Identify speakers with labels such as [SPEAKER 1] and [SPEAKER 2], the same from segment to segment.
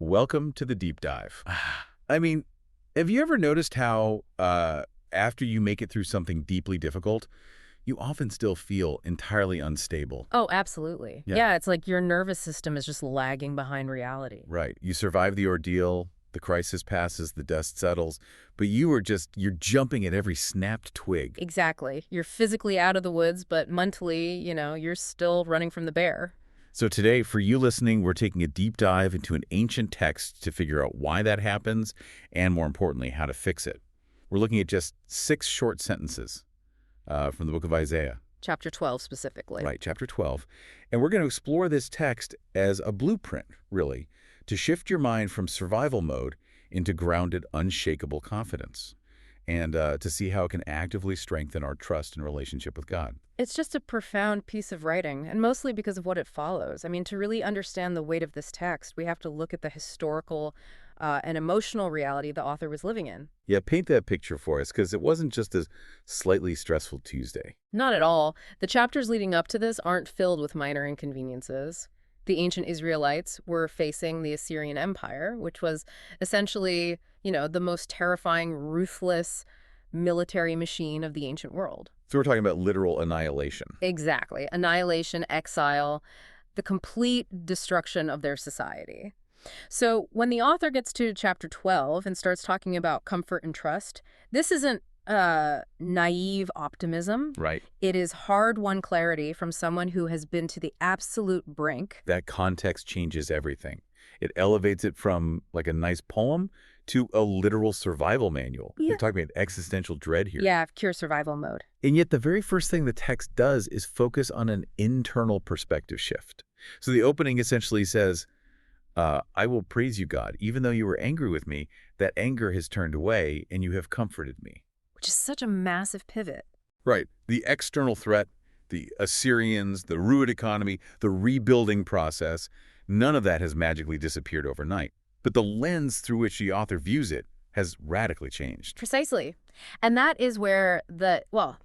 [SPEAKER 1] welcome to the deep dive. I mean, have you ever noticed how after you make it through something deeply difficult, you often still feel entirely unstable?
[SPEAKER 2] Oh, absolutely.
[SPEAKER 1] Yeah.
[SPEAKER 2] Yeah, it's like your nervous system is just lagging behind reality.
[SPEAKER 1] Right. You survive the ordeal, the crisis passes, the dust settles, but you're jumping at every snapped twig.
[SPEAKER 2] Exactly. You're physically out of the woods, but mentally, you're still running from the bear.
[SPEAKER 1] So today, for you listening, we're taking a deep dive into an ancient text to figure out why that happens and, more importantly, how to fix it. We're looking at just 6 short sentences from the book of Isaiah.
[SPEAKER 2] Chapter 12 specifically.
[SPEAKER 1] Right, chapter 12. And we're going to explore this text as a blueprint, really, to shift your mind from survival mode into grounded, unshakable confidence, and to see how it can actively strengthen our trust and relationship with God.
[SPEAKER 2] It's just a profound piece of writing, and mostly because of what it follows. I mean, to really understand the weight of this text, we have to look at the historical and emotional reality the author was living in.
[SPEAKER 1] Yeah, paint that picture for us, because it wasn't just a slightly stressful Tuesday.
[SPEAKER 2] Not at all. The chapters leading up to this aren't filled with minor inconveniences. The ancient Israelites were facing the Assyrian Empire, which was essentially, the most terrifying, ruthless military machine of the ancient world.
[SPEAKER 1] So we're talking about literal annihilation.
[SPEAKER 2] Exactly. Annihilation, exile, the complete destruction of their society. So when the author gets to chapter 12 and starts talking about comfort and trust, this isn't naive optimism.
[SPEAKER 1] Right.
[SPEAKER 2] It is hard-won clarity from someone who has been to the absolute brink.
[SPEAKER 1] That context changes everything. It elevates it from like a nice poem to a literal survival manual.
[SPEAKER 2] Yeah.
[SPEAKER 1] You're talking about existential dread here.
[SPEAKER 2] Yeah, pure survival mode.
[SPEAKER 1] And yet the very first thing the text does is focus on an internal perspective shift. So the opening essentially says, I will praise you, God. Even though you were angry with me, that anger has turned away and you have comforted me.
[SPEAKER 2] Which is such a massive pivot.
[SPEAKER 1] Right. The external threat, the Assyrians, the ruined economy, the rebuilding process, none of that has magically disappeared overnight. But the lens through which the author views it has radically changed.
[SPEAKER 2] Precisely. And that is where the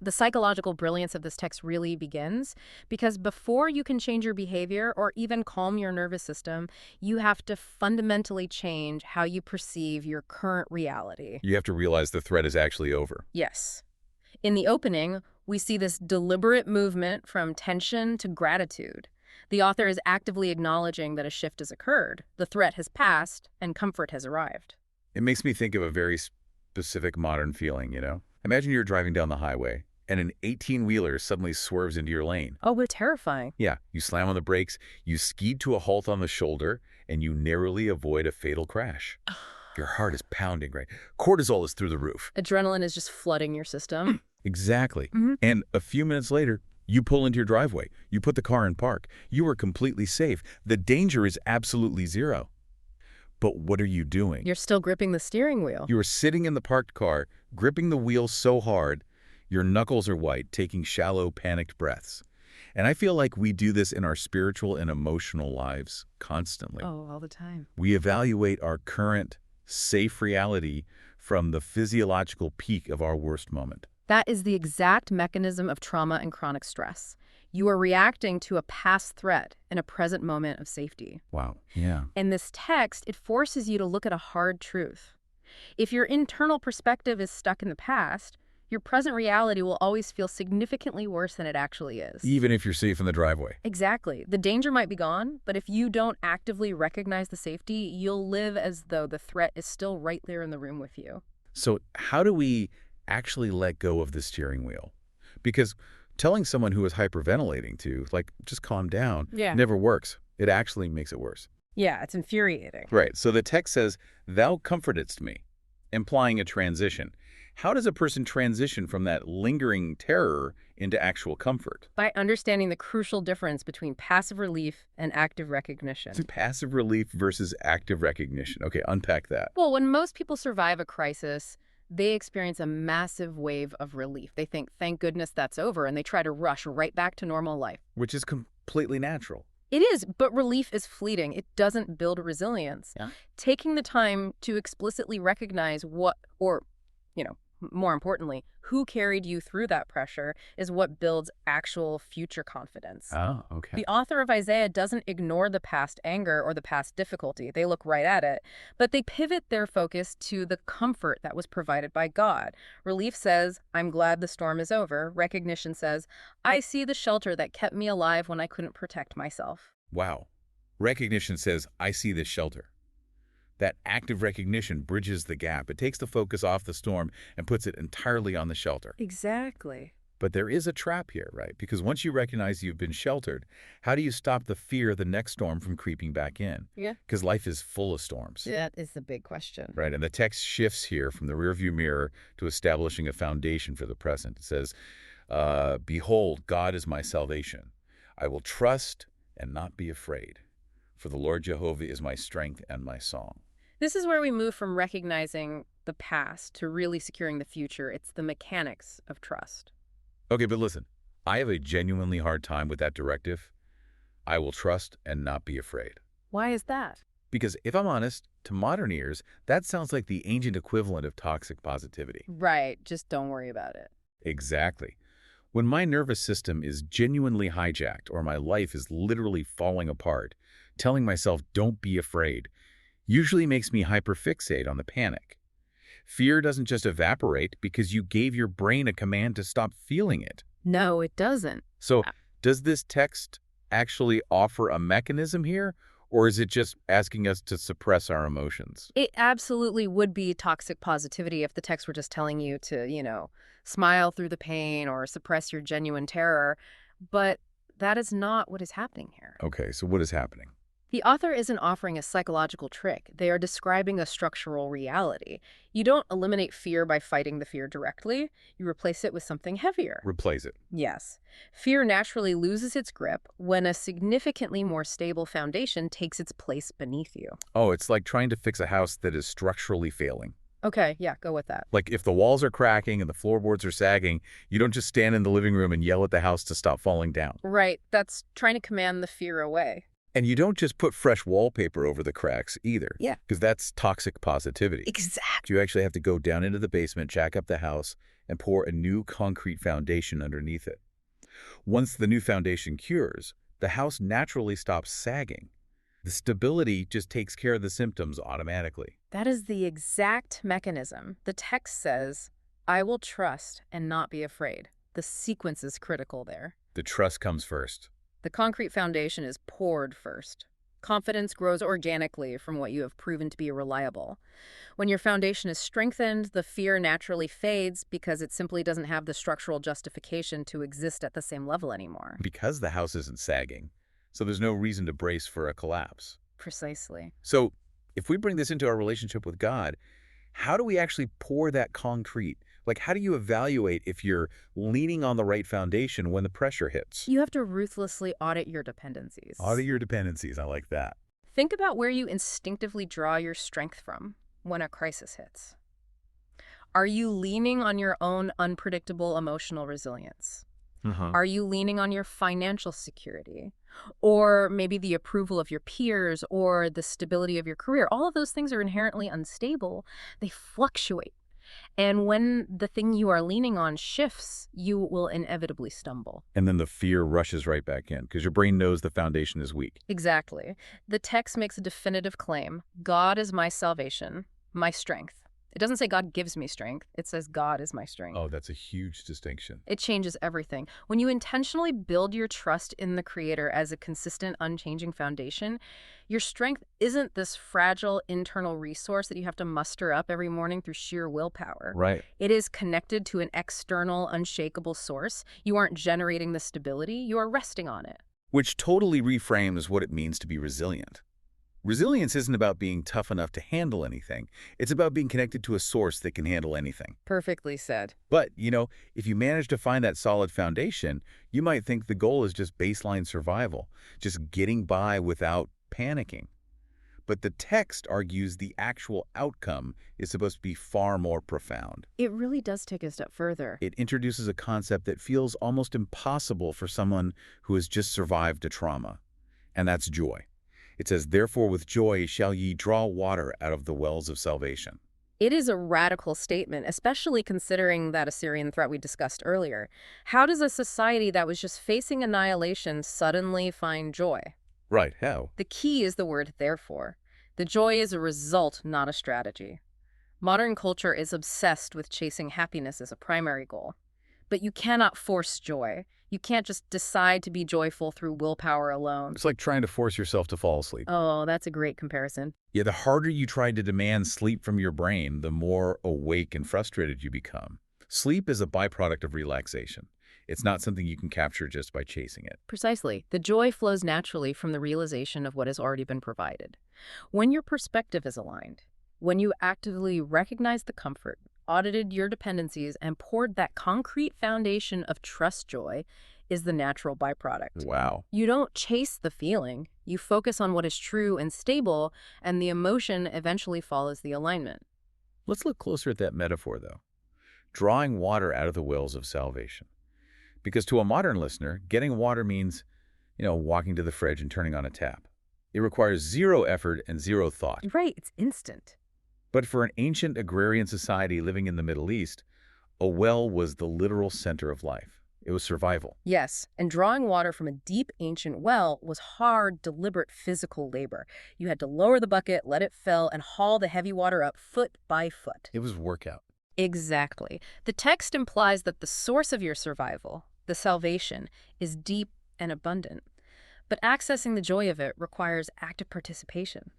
[SPEAKER 2] psychological brilliance of this text really begins, because before you can change your behavior or even calm your nervous system, you have to fundamentally change how you perceive your current reality.
[SPEAKER 1] You have to realize the threat is actually over.
[SPEAKER 2] Yes. In the opening, we see this deliberate movement from tension to gratitude. The author is actively acknowledging that a shift has occurred, the threat has passed, and comfort has arrived.
[SPEAKER 1] It makes me think of a very specific modern feeling, Imagine you're driving down the highway and an 18-wheeler suddenly swerves into your lane.
[SPEAKER 2] Oh, but terrifying.
[SPEAKER 1] Yeah, you slam on the brakes, you skied to a halt on the shoulder, and you narrowly avoid a fatal crash. Your heart is pounding, right? Cortisol is through the roof.
[SPEAKER 2] Adrenaline is just flooding your system.
[SPEAKER 1] Exactly.
[SPEAKER 2] Mm-hmm.
[SPEAKER 1] And a few minutes later, you pull into your driveway. You put the car in park. You are completely safe. The danger is absolutely zero. But what are you doing?
[SPEAKER 2] You're still gripping the steering wheel.
[SPEAKER 1] You are sitting in the parked car, gripping the wheel so hard, your knuckles are white, taking shallow, panicked breaths. And I feel like we do this in our spiritual and emotional lives constantly.
[SPEAKER 2] Oh, all the time.
[SPEAKER 1] We evaluate our current, safe reality from the physiological peak of our worst moment.
[SPEAKER 2] That is the exact mechanism of trauma and chronic stress. You are reacting to a past threat in a present moment of safety.
[SPEAKER 1] Wow. Yeah.
[SPEAKER 2] In this text, it forces you to look at a hard truth. If your internal perspective is stuck in the past, your present reality will always feel significantly worse than it actually is.
[SPEAKER 1] Even if you're safe in the driveway.
[SPEAKER 2] Exactly. The danger might be gone, but if you don't actively recognize the safety, you'll live as though the threat is still right there in the room with you.
[SPEAKER 1] So how do we actually let go of the steering wheel? Because telling someone who is hyperventilating to, just calm down, never works. It actually makes it worse.
[SPEAKER 2] Yeah, it's infuriating.
[SPEAKER 1] Right. So the text says, thou comfortedst me, implying a transition. How does a person transition from that lingering terror into actual comfort?
[SPEAKER 2] By understanding the crucial difference between passive relief and active recognition.
[SPEAKER 1] Passive relief versus active recognition. Okay, unpack that.
[SPEAKER 2] Well, when most people survive a crisis, they experience a massive wave of relief. They think, thank goodness that's over, and they try to rush right back to normal life.
[SPEAKER 1] Which is completely natural.
[SPEAKER 2] It is, but relief is fleeting. It doesn't build resilience.
[SPEAKER 1] Yeah.
[SPEAKER 2] Taking the time to explicitly recognize more importantly, who carried you through that pressure is what builds actual future confidence.
[SPEAKER 1] Oh, okay.
[SPEAKER 2] The author of Isaiah doesn't ignore the past anger or the past difficulty. They look right at it, but they pivot their focus to the comfort that was provided by God. Relief says, I'm glad the storm is over. Recognition says, I see the shelter that kept me alive when I couldn't protect myself.
[SPEAKER 1] Wow. Recognition says, I see this shelter. That active recognition bridges the gap. It takes the focus off the storm and puts it entirely on the shelter.
[SPEAKER 2] Exactly.
[SPEAKER 1] But there is a trap here, right? Because once you recognize you've been sheltered, how do you stop the fear of the next storm from creeping back in?
[SPEAKER 2] Yeah.
[SPEAKER 1] Because life is full of storms.
[SPEAKER 2] That is the big question.
[SPEAKER 1] Right, and the text shifts here from the rearview mirror to establishing a foundation for the present. It says, behold, God is my salvation. I will trust and not be afraid. For the Lord Jehovah is my strength and my song.
[SPEAKER 2] This is where we move from recognizing the past to really securing the future. It's the mechanics of trust.
[SPEAKER 1] Okay, but listen, I have a genuinely hard time with that directive. I will trust and not be afraid.
[SPEAKER 2] Why is that?
[SPEAKER 1] Because if I'm honest, to modern ears, that sounds like the ancient equivalent of toxic positivity.
[SPEAKER 2] Right, just don't worry about it.
[SPEAKER 1] Exactly. When my nervous system is genuinely hijacked or my life is literally falling apart, telling myself don't be afraid usually makes me hyperfixate on the panic. Fear doesn't just evaporate because you gave your brain a command to stop feeling it.
[SPEAKER 2] No, it doesn't.
[SPEAKER 1] So does this text actually offer a mechanism here, or is it just asking us to suppress our emotions?
[SPEAKER 2] It absolutely would be toxic positivity if the text were just telling you to, smile through the pain or suppress your genuine terror. But that is not what is happening here.
[SPEAKER 1] Okay, so what is happening?
[SPEAKER 2] The author isn't offering a psychological trick. They are describing a structural reality. You don't eliminate fear by fighting the fear directly. You replace it with something heavier.
[SPEAKER 1] Replace it.
[SPEAKER 2] Yes. Fear naturally loses its grip when a significantly more stable foundation takes its place beneath you.
[SPEAKER 1] Oh, it's like trying to fix a house that is structurally failing.
[SPEAKER 2] Okay, yeah, go with that.
[SPEAKER 1] Like if the walls are cracking and the floorboards are sagging, you don't just stand in the living room and yell at the house to stop falling down.
[SPEAKER 2] Right, that's trying to command the fear away.
[SPEAKER 1] And you don't just put fresh wallpaper over the cracks either.
[SPEAKER 2] Yeah.
[SPEAKER 1] Because that's toxic positivity.
[SPEAKER 2] Exactly.
[SPEAKER 1] You actually have to go down into the basement, jack up the house, and pour a new concrete foundation underneath it. Once the new foundation cures, the house naturally stops sagging. The stability just takes care of the symptoms automatically.
[SPEAKER 2] That is the exact mechanism. The text says, I will trust and not be afraid. The sequence is critical there.
[SPEAKER 1] The trust comes first.
[SPEAKER 2] The concrete foundation is poured first. Confidence grows organically from what you have proven to be reliable. When your foundation is strengthened, the fear naturally fades because it simply doesn't have the structural justification to exist at the same level anymore.
[SPEAKER 1] Because the house isn't sagging, so there's no reason to brace for a collapse.
[SPEAKER 2] Precisely.
[SPEAKER 1] So if we bring this into our relationship with God, how do we actually pour that concrete? Like, how do you evaluate if you're leaning on the right foundation when the pressure hits?
[SPEAKER 2] You have to ruthlessly audit your dependencies.
[SPEAKER 1] Audit your dependencies. I like that.
[SPEAKER 2] Think about where you instinctively draw your strength from when a crisis hits. Are you leaning on your own unpredictable emotional resilience? Are you leaning on your financial security? Or maybe the approval of your peers or the stability of your career? All of those things are inherently unstable. They fluctuate. And when the thing you are leaning on shifts, you will inevitably stumble.
[SPEAKER 1] And then the fear rushes right back in because your brain knows the foundation is weak.
[SPEAKER 2] Exactly. The text makes a definitive claim. God is my salvation, my strength. It doesn't say God gives me strength. It says God is my strength.
[SPEAKER 1] Oh, that's a huge distinction.
[SPEAKER 2] It changes everything. When you intentionally build your trust in the Creator as a consistent, unchanging foundation, your strength isn't this fragile internal resource that you have to muster up every morning through sheer willpower.
[SPEAKER 1] Right.
[SPEAKER 2] It is connected to an external, unshakable source. You aren't generating the stability. You are resting on it.
[SPEAKER 1] Which totally reframes what it means to be resilient. Resilience isn't about being tough enough to handle anything. It's about being connected to a source that can handle anything.
[SPEAKER 2] Perfectly said.
[SPEAKER 1] But, if you manage to find that solid foundation, you might think the goal is just baseline survival, just getting by without panicking. But the text argues the actual outcome is supposed to be far more profound.
[SPEAKER 2] It really does take a step further.
[SPEAKER 1] It introduces a concept that feels almost impossible for someone who has just survived a trauma, and that's joy. It says, therefore with joy shall ye draw water out of the wells of salvation.
[SPEAKER 2] It is a radical statement, especially considering that Assyrian threat we discussed earlier. How does a society that was just facing annihilation suddenly find joy?
[SPEAKER 1] Right, how?
[SPEAKER 2] The key is the word therefore. The joy is a result, not a strategy. Modern culture is obsessed with chasing happiness as a primary goal. But you cannot force joy. You can't just decide to be joyful through willpower alone.
[SPEAKER 1] It's like trying to force yourself to fall asleep.
[SPEAKER 2] Oh, that's a great comparison.
[SPEAKER 1] Yeah, the harder you try to demand sleep from your brain, the more awake and frustrated you become. Sleep is a byproduct of relaxation. It's not something you can capture just by chasing it.
[SPEAKER 2] Precisely. The joy flows naturally from the realization of what has already been provided. When your perspective is aligned, when you actively recognize the comfort, audited your dependencies, and poured that concrete foundation of trust joy, is the natural byproduct.
[SPEAKER 1] Wow.
[SPEAKER 2] You don't chase the feeling. You focus on what is true and stable, and the emotion eventually follows the alignment.
[SPEAKER 1] Let's look closer at that metaphor, though. Drawing water out of the wells of salvation. Because to a modern listener, getting water means, walking to the fridge and turning on a tap. It requires zero effort and zero thought.
[SPEAKER 2] Right, it's instant.
[SPEAKER 1] But for an ancient agrarian society living in the Middle East, a well was the literal center of life. It was survival.
[SPEAKER 2] Yes, and drawing water from a deep ancient well was hard, deliberate physical labor. You had to lower the bucket, let it fill, and haul the heavy water up foot by foot.
[SPEAKER 1] It was workout.
[SPEAKER 2] Exactly. The text implies that the source of your survival, the salvation, is deep and abundant. But accessing the joy of it requires active participation.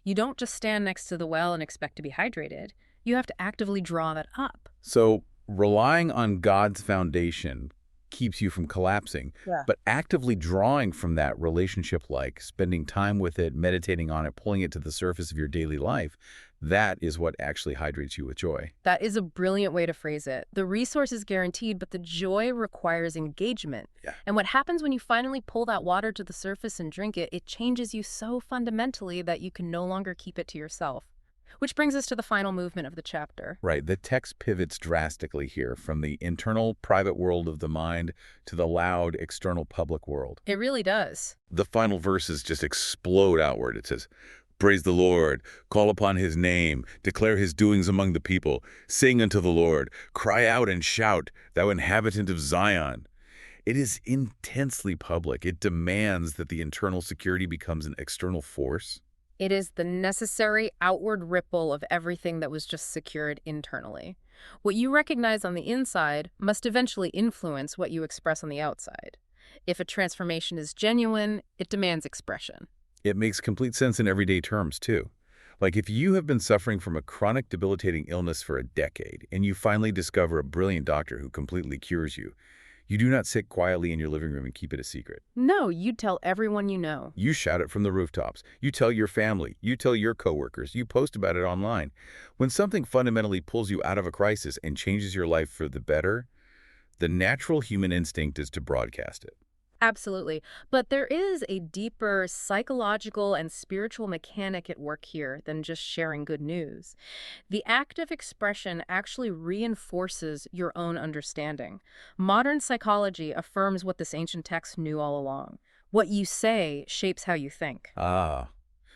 [SPEAKER 2] You don't just stand next to the well and expect to be hydrated. You have to actively draw that up.
[SPEAKER 1] So relying on God's foundation keeps you from collapsing, but actively drawing from that relationship, like spending time with it, meditating on it, pulling it to the surface of your daily life, that is what actually hydrates you with joy.
[SPEAKER 2] That is a brilliant way to phrase it. The resource is guaranteed, but the joy requires engagement.
[SPEAKER 1] Yeah.
[SPEAKER 2] And what happens when you finally pull that water to the surface and drink it, it changes you so fundamentally that you can no longer keep it to yourself. Which brings us to the final movement of the chapter.
[SPEAKER 1] Right. The text pivots drastically here from the internal private world of the mind to the loud external public world.
[SPEAKER 2] It really does.
[SPEAKER 1] The final verses just explode outward. It says, "Praise the Lord, call upon his name, declare his doings among the people, sing unto the Lord, cry out and shout, thou inhabitant of Zion." It is intensely public. It demands that the internal security becomes an external force.
[SPEAKER 2] It is the necessary outward ripple of everything that was just secured internally. What you recognize on the inside must eventually influence what you express on the outside. If a transformation is genuine, it demands expression.
[SPEAKER 1] It makes complete sense in everyday terms, too. Like if you have been suffering from a chronic debilitating illness for a decade and you finally discover a brilliant doctor who completely cures you, you do not sit quietly in your living room and keep it a secret.
[SPEAKER 2] No, you tell everyone you know.
[SPEAKER 1] You shout it from the rooftops. You tell your family. You tell your coworkers. You post about it online. When something fundamentally pulls you out of a crisis and changes your life for the better, the natural human instinct is to broadcast it.
[SPEAKER 2] Absolutely. But there is a deeper psychological and spiritual mechanic at work here than just sharing good news. The act of expression actually reinforces your own understanding. Modern psychology affirms what this ancient text knew all along. What you say shapes how you think.
[SPEAKER 1] Ah,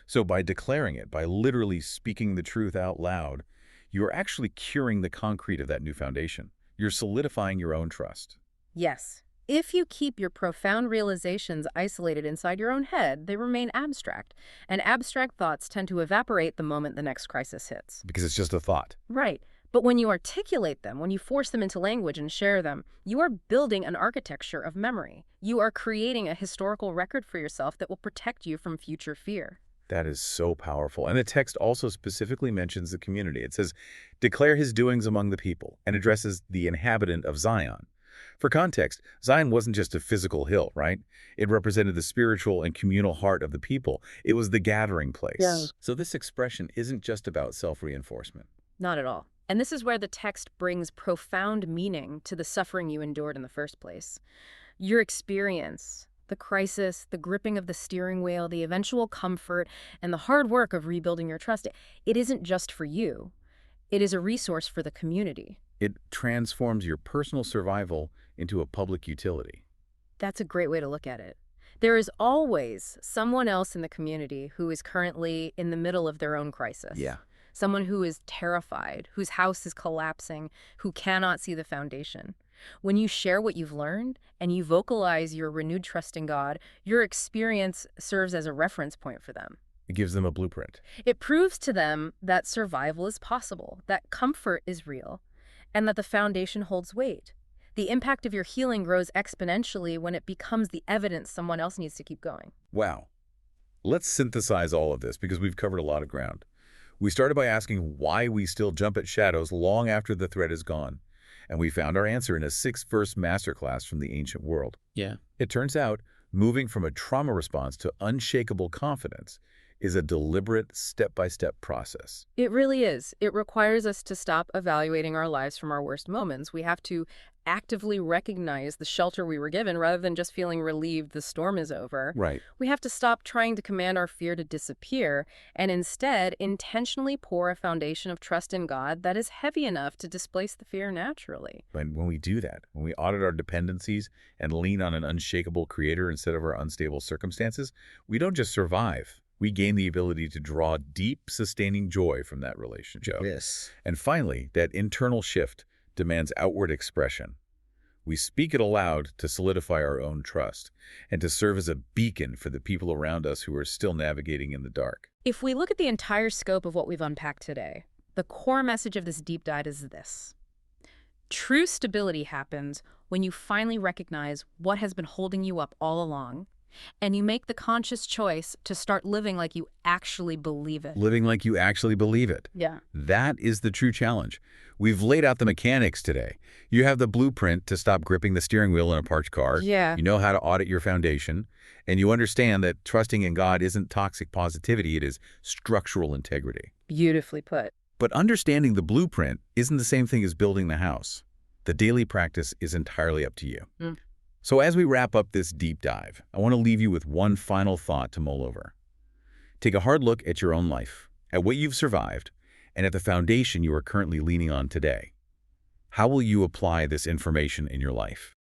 [SPEAKER 1] so by declaring it, by literally speaking the truth out loud, you're actually curing the concrete of that new foundation. You're solidifying your own trust.
[SPEAKER 2] Yes. If you keep your profound realizations isolated inside your own head, they remain abstract. And abstract thoughts tend to evaporate the moment the next crisis hits.
[SPEAKER 1] Because it's just a thought.
[SPEAKER 2] Right. But when you articulate them, when you force them into language and share them, you are building an architecture of memory. You are creating a historical record for yourself that will protect you from future fear.
[SPEAKER 1] That is so powerful. And the text also specifically mentions the community. It says, declare his doings among the people, and addresses the inhabitant of Zion. For context, Zion wasn't just a physical hill, right? It represented the spiritual and communal heart of the people. It was the gathering place.
[SPEAKER 2] Yeah.
[SPEAKER 1] So this expression isn't just about self-reinforcement.
[SPEAKER 2] Not at all. And this is where the text brings profound meaning to the suffering you endured in the first place. Your experience, the crisis, the gripping of the steering wheel, the eventual comfort, and the hard work of rebuilding your trust, it isn't just for you. It is a resource for the community.
[SPEAKER 1] It transforms your personal survival into a public utility.
[SPEAKER 2] That's a great way to look at it. There is always someone else in the community who is currently in the middle of their own crisis.
[SPEAKER 1] Yeah.
[SPEAKER 2] someone who is terrified, whose house is collapsing, who cannot see the foundation. When you share what you've learned and you vocalize your renewed trust in God, your experience serves as a reference point for them.
[SPEAKER 1] It gives them a blueprint.
[SPEAKER 2] It proves to them that survival is possible, that comfort is real, and that the foundation holds weight. The impact of your healing grows exponentially when it becomes the evidence someone else needs to keep going.
[SPEAKER 1] Wow. Let's synthesize all of this because we've covered a lot of ground. We started by asking why we still jump at shadows long after the threat is gone. And we found our answer in a 6-verse masterclass from the ancient world.
[SPEAKER 3] Yeah.
[SPEAKER 1] It turns out moving from a trauma response to unshakable confidence is a deliberate, step-by-step process.
[SPEAKER 2] It really is. It requires us to stop evaluating our lives from our worst moments. We have to actively recognize the shelter we were given rather than just feeling relieved the storm is over.
[SPEAKER 1] Right.
[SPEAKER 2] We have to stop trying to command our fear to disappear and instead intentionally pour a foundation of trust in God that is heavy enough to displace the fear naturally.
[SPEAKER 1] But when we do that, when we audit our dependencies and lean on an unshakable creator instead of our unstable circumstances, we don't just survive. We gain the ability to draw deep, sustaining joy from that relationship.
[SPEAKER 3] Yes.
[SPEAKER 1] And finally, that internal shift demands outward expression. We speak it aloud to solidify our own trust and to serve as a beacon for the people around us who are still navigating in the dark.
[SPEAKER 2] If we look at the entire scope of what we've unpacked today, the core message of this deep dive is this. True stability happens when you finally recognize what has been holding you up all along, and you make the conscious choice to start living like you actually believe it.
[SPEAKER 1] Living like you actually believe it.
[SPEAKER 2] Yeah.
[SPEAKER 1] That is the true challenge. We've laid out the mechanics today. You have the blueprint to stop gripping the steering wheel in a parked car.
[SPEAKER 2] Yeah.
[SPEAKER 1] You know how to audit your foundation. And you understand that trusting in God isn't toxic positivity, it is structural integrity.
[SPEAKER 2] Beautifully put.
[SPEAKER 1] But understanding the blueprint isn't the same thing as building the house. The daily practice is entirely up to you. So as we wrap up this deep dive, I want to leave you with one final thought to mull over. Take a hard look at your own life, at what you've survived, and at the foundation you are currently leaning on today. How will you apply this information in your life?